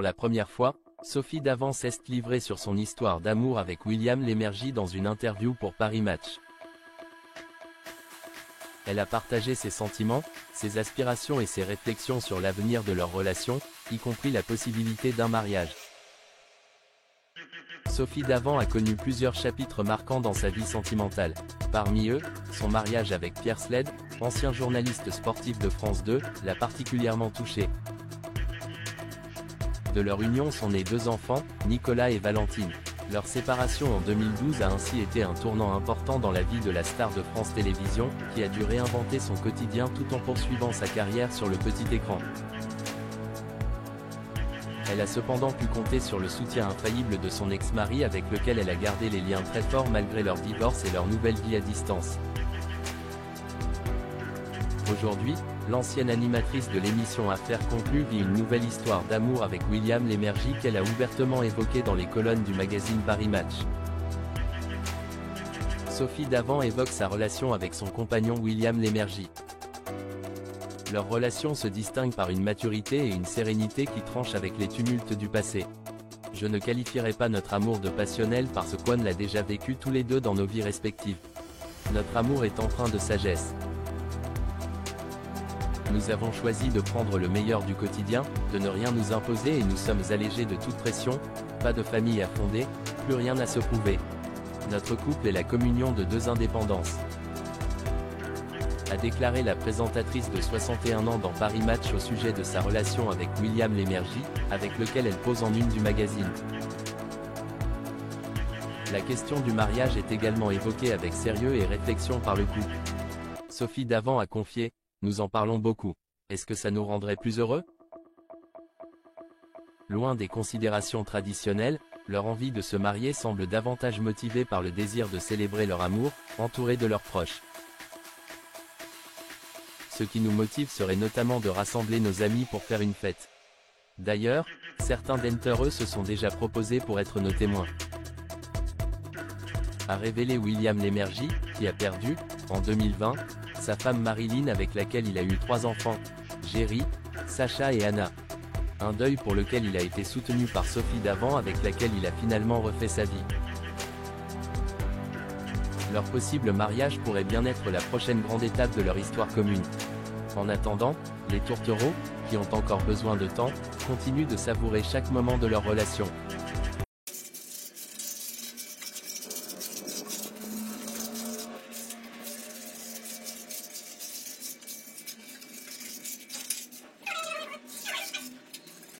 la première fois, Sophie Davant s'est livrée sur son histoire d'amour avec William Lémergie dans une interview pour Paris Match. Elle a partagé ses sentiments, ses aspirations et ses réflexions sur l'avenir de leur relation, y compris la possibilité d'un mariage. Sophie Davant a connu plusieurs chapitres marquants dans sa vie sentimentale. Parmi eux, son mariage avec Pierre Sled, ancien journaliste sportif de France 2, l'a particulièrement touchée. De leur union sont nés 2 enfants, Nicolas et Valentine. Leur séparation en 2012 a ainsi été un tournant important dans la vie de la star de France Télévisions, qui a dû réinventer son quotidien tout en poursuivant sa carrière sur le petit écran. Elle a cependant pu compter sur le soutien infaillible de son ex-mari avec lequel elle a gardé les liens très forts malgré leur divorce et leur nouvelle vie à distance. Aujourd'hui, l'ancienne animatrice de l'émission Affaires conclues vit une nouvelle histoire d'amour avec William Lémergie qu'elle a ouvertement évoquée dans les colonnes du magazine Paris Match. Sophie Davant évoque sa relation avec son compagnon William Lémergie. Leur relation se distingue par une maturité et une sérénité qui tranchent avec les tumultes du passé. Je ne qualifierai pas notre amour de passionnel parce qu'on l'a déjà vécu tous les deux dans nos vies respectives. Notre amour est empreint de sagesse. Nous avons choisi de prendre le meilleur du quotidien, de ne rien nous imposer et nous sommes allégés de toute pression, pas de famille à fonder, plus rien à se prouver. Notre couple est la communion de 2 indépendances, a déclaré la présentatrice de 61 ans dans Paris Match au sujet de sa relation avec William Lémergie, avec lequel elle pose en une du magazine. La question du mariage est également évoquée avec sérieux et réflexion par le couple. Sophie Davant a confié: « Nous en parlons beaucoup. Est-ce que ça nous rendrait plus heureux ? » Loin des considérations traditionnelles, leur envie de se marier semble davantage motivée par le désir de célébrer leur amour, entourés de leurs proches. Ce qui nous motive serait notamment de rassembler nos amis pour faire une fête. D'ailleurs, certains d'entre eux se sont déjà proposés pour être nos témoins, a révélé William Lémergie, qui a perdu, en 2020, sa femme Marilyn avec laquelle il a eu 3 enfants, Jerry, Sacha et Anna. Un deuil pour lequel il a été soutenu par Sophie Davant avec laquelle il a finalement refait sa vie. Leur possible mariage pourrait bien être la prochaine grande étape de leur histoire commune. En attendant, les tourtereaux, qui ont encore besoin de temps, continuent de savourer chaque moment de leur relation.